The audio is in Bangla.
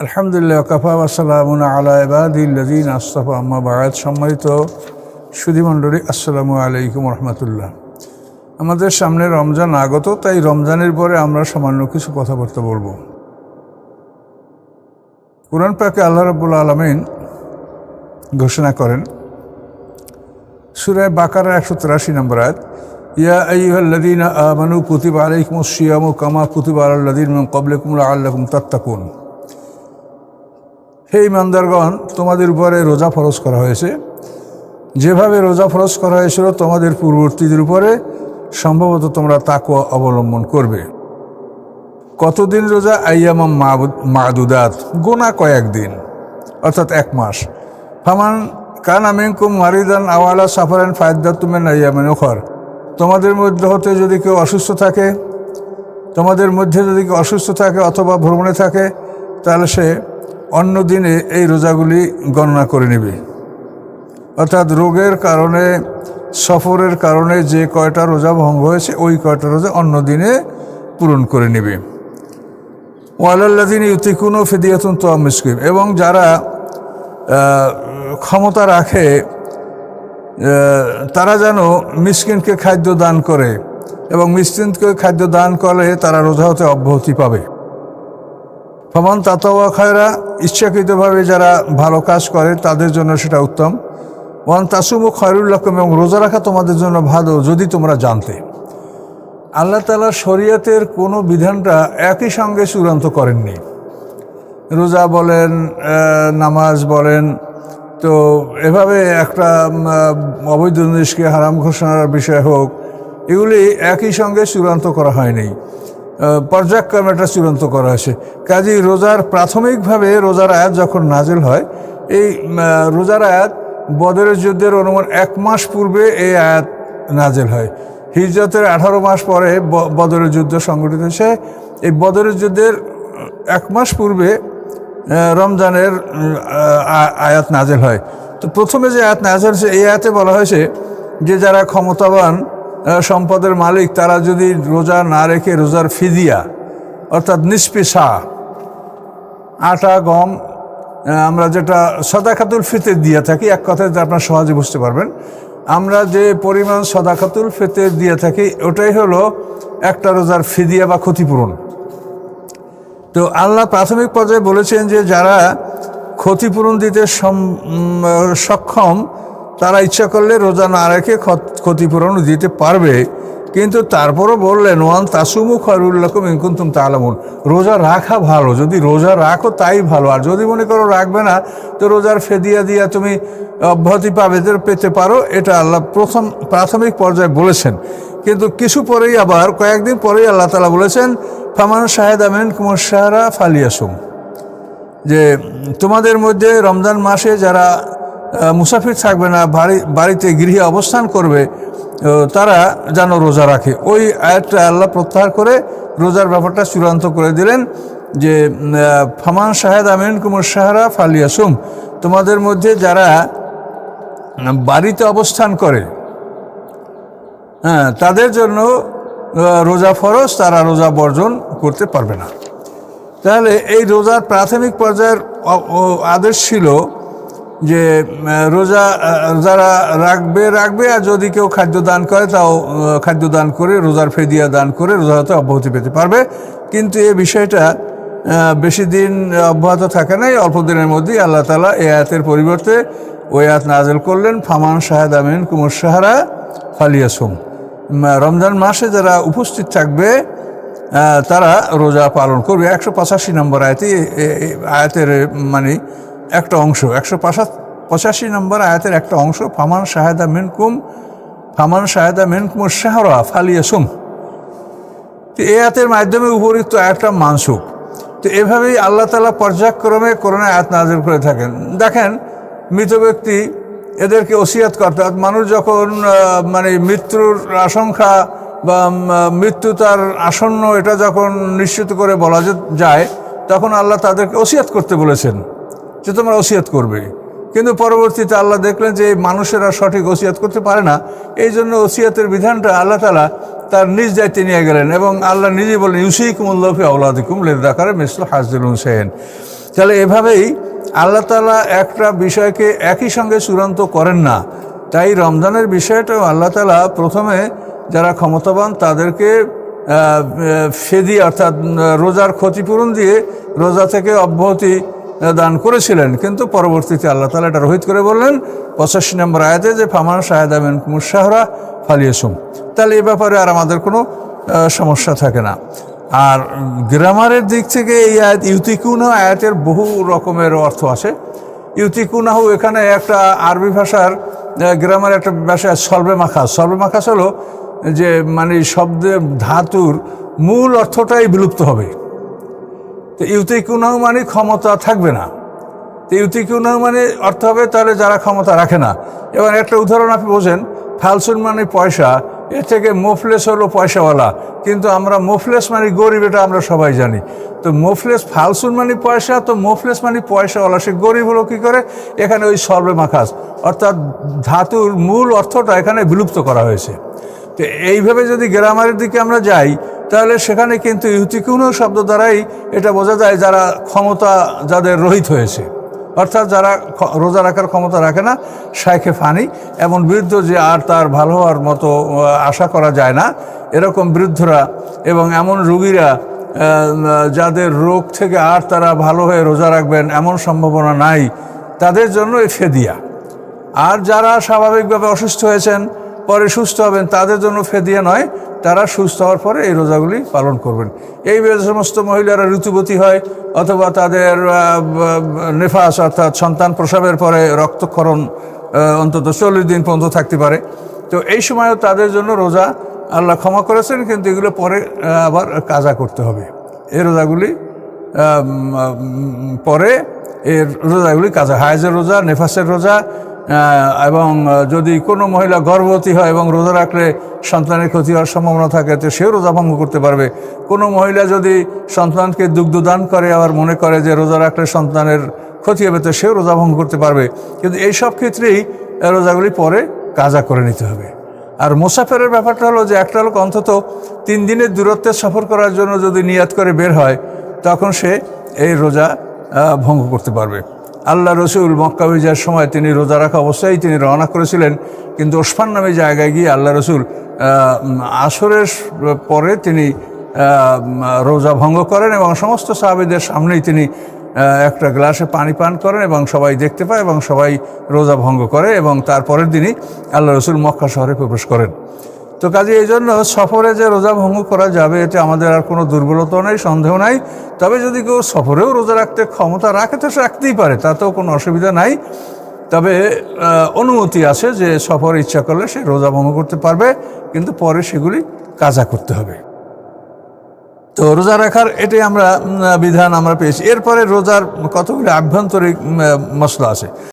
আলহামদুলিল্লাহ কাফা ওয়াসসালামুন আলা ইবাদিল্লাযিনা আসতাফা আম্মা বা'দ। সম্মানিত সুধীমণ্ডলী, আসসালামু আলাইকুম রহমতুল্লাহ। আমাদের সামনে রমজান আগত, তাই রমজানের পরে আমরা সামান্য কিছু কথাবার্তা বলবো। কুরআন পাকে আল্লাহ রাব্বুল আলামিন ঘোষণা করেন সূরা বাকারার 183 নম্বর আয়াত, ইয়া আইয়ুহাল্লাযীনা আমানু কুতিবা আলাইকুমুস সিয়ামু কামা কুতিবা আলাল লাযীনা মিন ক্বাবলিকুম লাআল্লাকুম তাত্তাকুন। হে ইমানদারগণ, তোমাদের উপরে রোজা ফরজ করা হয়েছে, যেভাবে রোজা ফরজ করা হয়েছিল তোমাদের পূর্ববর্তীদের উপরে, সম্ভবত তোমরা তাকওয়া অবলম্বন করবে। কতদিন রোজা? আইয়ামাম মা'দুদাত, গোনা কয়েকদিন, অর্থাৎ 1 মাস। ফামান কানা মিনকুম মারিদান আও আলা সাফারিন ফাইদ্দাতুম মিন আইয়ামিন উখর। তোমাদের মধ্যে হতে যদি কেউ অসুস্থ থাকে অথবা ভ্রমণে থাকে, তাহলে সে অন্য দিনে এই রোজাগুলি গণনা করে নেবে। অর্থাৎ রোগের কারণে, সফরের কারণে যে কয়টা রোজা ভঙ্গ হয়েছে ওই কয়টা রোজা অন্য দিনে পূরণ করে নেবে। ওয়ালাল্লাযিনা ইউতিকুনা ফিদিয়াতুন তা'আম মিসকিন, এবং যারা ক্ষমতা রাখে তারা যেন মিসকিনকে খাদ্য দান করে, এবং মিসকিনকে খাদ্য দান করলে তারা রোজা হতে অব্যাহতি পাবে। ফামান তাতাওয়া খায়রা, ইচ্ছাকৃতভাবে যারা ভালো কাজ করে তাদের জন্য সেটা উত্তম। ওয়ান তাসুমু খায়রুল লাকুম, এবং রোজা রাখা তোমাদের জন্য ভালো যদি তোমরা জানতে। আল্লাহ তাআলা শরীয়তের কোনো বিধানটা একই সঙ্গে চূড়ান্ত করেননি। রোজা বলেন, নামাজ বলেন, তো এভাবে একটা অবৈধ জিনিসকে হারাম ঘোষণার বিষয় হোক, এগুলি একই সঙ্গে চূড়ান্ত করা হয়নি, পর্যায়ক্রমে এটা চূড়ান্ত করা হয়েছে। কাজেই রোজার প্রাথমিকভাবে রোজার আয়াত যখন নাজিল হয়, এই রোজার আয়াত বদরের যুদ্ধের অনুমান 1 মাস পূর্বে এই আয়াত নাজিল হয়। হিজরতের 18 মাস পরে বদরের যুদ্ধ সংঘটিত হয়েছে। এই বদরের যুদ্ধের 1 মাস পূর্বে রমজানের আয়াত নাজিল হয়। তো প্রথমে যে আয়াত নাজিল হয়েছে, এই আয়াতে বলা হয়েছে যে যারা ক্ষমতাবান, সম্পদের মালিক, তারা যদি রোজা না রেখে রোজার ফিদিয়া, অর্থাৎ নিসফে সা, আটা গম, আমরা যেটা সাদাকাতুল ফিতর দিয়ে থাকি, এক কথায় আপনারা সহজে বুঝতে পারবেন, আমরা যে পরিমাণ সাদাকাতুল ফিতর দিয়ে থাকি ওটাই হলো একটা রোজার ফিদিয়া বা ক্ষতিপূরণ। তো আল্লাহ প্রাথমিক পর্যায়ে বলেছেন যে যারা ক্ষতিপূরণ দিতে সক্ষম তারা ইচ্ছা করলে রোজা না রেখে ক্ষতিপূরণ দিতে পারবে। কিন্তু তারপরও বললেন ওয়ান তাসুমু খায়রুল লাকুম ইন কুনতুম তা'লামুন, রোজা রাখা ভালো, যদি রোজা রাখো তাই ভালো। আর যদি মনে করো রাখবে না, তো রোজার ফেদিয়া দিয়া তুমি অব্যাহতি পেতে পারো। এটা আল্লাহ প্রাথমিক পর্যায়ে বলেছেন। কিন্তু কিছু পরেই, আবার কয়েকদিন পরেই আল্লাহ তাআলা বলেছেন ফামান শাহিদা মিনকুমুশ শাহরা ফালিয়াসুম, যে তোমাদের মধ্যে রমজান মাসে যারা মুসাফির থাকবে না, বাড়িতে গৃহে অবস্থান করবে, তারা যেন রোজা রাখে। ওই আয়াতটা আল্লাহ প্রত্যাহার করে রোজার ব্যাপারটা চূড়ান্ত করে দিলেন যে ফামান শাহিদা মিনকুমুশ শাহরা ফালিয়াসুম, তোমাদের মধ্যে যারা বাড়িতে অবস্থান করে, তাদের জন্য রোজা ফরজ, তারা রোজা বর্জন করতে পারবে না। তাহলে এই রোজার প্রাথমিক পর্যায়ের আদেশ ছিল যে রোজা যারা রাখবে, আর যদি কেউ খাদ্য দান করে তাও খাদ্য দান করে, রোজার ফেদিয়া দান করে রোজা হতে অব্যাহতি পেতে পারবে। কিন্তু এই বিষয়টা বেশি দিন অব্যাহত থাকে নাই, অল্প দিনের মধ্যেই আল্লাহ তাআলা এই আয়াতের পরিবর্তে ওই আয়াত নাজিল করলেন ফামান শাহিদা মিনকুমুশ শাহরা ফালিয়াসুম, রমজান মাসে যারা উপস্থিত থাকবে তারা রোজা পালন করবে। 185 নম্বর আয়াতের মানে একটা অংশ, 185 নম্বর আয়াতের একটা অংশ, ফামান শাহিদা মিনকুমুশ শাহরা ফালিয়াসুম। তো এই আয়াতের মাধ্যমে উপরিক্ত আয়াতটা মানসুখ। তো এভাবেই আল্লাহ তাআলা পর্যায়ক্রমে কোরআনে আয়াত নাজিল করে থাকেন। দেখেন, মৃত ব্যক্তি এদেরকে ওসিয়াত করতে, মানুষ যখন মানে মৃত্যুর আশঙ্কা বা মৃত্যু তার আসন্ন এটা যখন নিশ্চিত করে বলা যায়, তখন আল্লাহ তাদেরকে ওসিয়াত করতে বলেছেন যে তোমরা ওসিয়াত করবে। কিন্তু পরবর্তীতে আল্লাহ দেখলেন যে মানুষেরা সঠিক ওসিয়াত করতে পারে না, এই জন্য ওসিয়াতের বিধানটা আল্লাহ তাআলা তার নিজ দায়িত্বে নিয়ে গেলেন। এবং আল্লাহ নিজেই বলেন ইউসিকুমুল্লাহু ফি আওলাদিকুম লিযযাকারি মিসলু হাজ্জিল উনসায়াইন। তাহলে এভাবেই আল্লাহ তাআলা একটা বিষয়কে একই সঙ্গে চূড়ান্ত করেন না। তাই রমজানের বিষয়টাও আল্লাহ তাআলা প্রথমে যারা ক্ষমতাবান তাদেরকে ফেদি অর্থাৎ রোজার ক্ষতিপূরণ দিয়ে রোজা থেকে অব্যাহতি দান করেছিলেন, কিন্তু পরবর্তীতে আল্লাহ তাআলা এটা রহিত করে বললেন 85 নম্বর আয়াতে যে ফামান শাহেদা মিনকুম শাহরা ফালিয়াসুম। তাহলে এ ব্যাপারে আর আমাদের কোনো সমস্যা থাকে না। আর গ্রামারের দিক থেকে এই আয়াত ইউতিকুনা আয়াতের বহু রকমের অর্থ আছে। ইউতিকুনাহু এখানে একটা আরবি ভাষার গ্রামার একটা ভাষা সলবে মাখাস। সলবে মাখাস হলো যে মানে শব্দের ধাতুর মূল অর্থটাই বিলুপ্ত হবে। তো ইউতিকুনাহু মানে ক্ষমতা থাকবে না। তো ইউতিকুনাহু মানে অর্থ হবে তাহলে যারা ক্ষমতা রাখে না। এবার একটা উদাহরণ আপনি বোঝেন, ফালসুন মানে পয়সা, এর থেকে মোফলেস হলো পয়সাওয়ালা, কিন্তু আমরা মোফলেস মানে গরিব, এটা আমরা সবাই জানি। তো মোফলেস ফালসুন মানে পয়সা, তো মোফলেস মানে পয়সাওয়ালা, সে গরিব হলো কী করে? এখানে ওই সর্বে মাখাস অর্থাৎ ধাতুর মূল অর্থটা এখানে বিলুপ্ত করা হয়েছে। তো এইভাবে যদি গ্রামারের দিকে আমরা যাই তাহলে সেখানে কিন্তু ইউতিকুনু শব্দ দ্বারাই এটা বোঝা যায় যারা ক্ষমতা যাদের রহিত হয়েছে, অর্থাৎ যারা রোজা রাখার ক্ষমতা রাখে না, শাইখে ফানি, এমন বৃদ্ধ যে আর তার ভালো হওয়ার মতো আশা করা যায় না, এরকম বৃদ্ধরা এবং এমন রোগীরা যাদের রোগ থেকে আর তারা ভালো হয়ে রোজা রাখবেন এমন সম্ভাবনা নাই, তাদের জন্য এই ফেদিয়া। আর যারা স্বাভাবিকভাবে অসুস্থ হয়েছেন পরে সুস্থ হবেন তাদের জন্য ফেদিয়া নয়, তারা সুস্থ হওয়ার পরে এই রোজাগুলি পালন করবেন। এই সমস্ত মহিলারা ঋতুবতী হয় অথবা তাদের নেফাস অর্থাৎ সন্তান প্রসবের পরে রক্তক্ষরণ অন্তত 40 দিন পর্যন্ত থাকতে পারে, তো এই সময়ও তাদের জন্য রোজা আল্লাহ ক্ষমা করেছেন, কিন্তু এগুলো পরে আবার কাজা করতে হবে। এই রোজাগুলি পরে এর রোজাগুলি কাজা, হায়েজের রোজা, নেফাসের রোজা, এবং যদি কোনো মহিলা গর্ভবতী হয় এবং রোজা রাখলে সন্তানের ক্ষতি হওয়ার সম্ভাবনা থাকে তো সেও রোজা ভঙ্গ করতে পারবে। কোনো মহিলা যদি সন্তানকে দুগ্ধদান করে আবার মনে করে যে রোজা রাখলে সন্তানের ক্ষতি হবে তো সেও রোজা ভঙ্গ করতে পারবে, কিন্তু এই সব ক্ষেত্রেই রোজাগুলি পরে কাজা করে নিতে হবে। আর মুসাফিরের ব্যাপারটা হলো যে একটা লোক অন্তত 3 দিনের দূরত্বে সফর করার জন্য যদি নিয়াত করে বের হয় তখন সে এই রোজা ভঙ্গ করতে পারবে। আল্লাহ রসুল মক্কা বিজয়ের সময় তিনি রোজা রাখা অবস্থায় তিনি রওনা করেছিলেন, কিন্তু ওসমান নামে জায়গায় গিয়ে আল্লাহ রসুল আসরের পরে তিনি রোজা ভঙ্গ করেন এবং সমস্ত সাহাবীদের সামনেই তিনি একটা গ্লাসে পানি পান করেন এবং সবাই দেখতে পায় এবং সবাই রোজা ভঙ্গ করে এবং তারপরের দিনই আল্লাহ রসুল মক্কা শহরে প্রবেশ করেন। তো কাজে এই জন্য সফরে যে রোজা ভঙ্গ করা যাবে এতে আমাদের আর কোনো দুর্বলতা নেই, সন্দেহ নাই। তবে যদি কেউ সফরেও রোজা রাখতে ক্ষমতা রাখে তো সে রাখতেই পারে, তাতেও কোনো অসুবিধা নাই। তবে অনুমতি আছে যে সফর ইচ্ছা করলে সে রোজা ভঙ্গ করতে পারবে, কিন্তু পরে সেগুলি কাজা করতে হবে। তো রোজা রাখার এটাই আমরা বিধান আমরা পেয়েছি। এরপরে রোজার কতগুলি আভ্যন্তরিক মসলা আছে।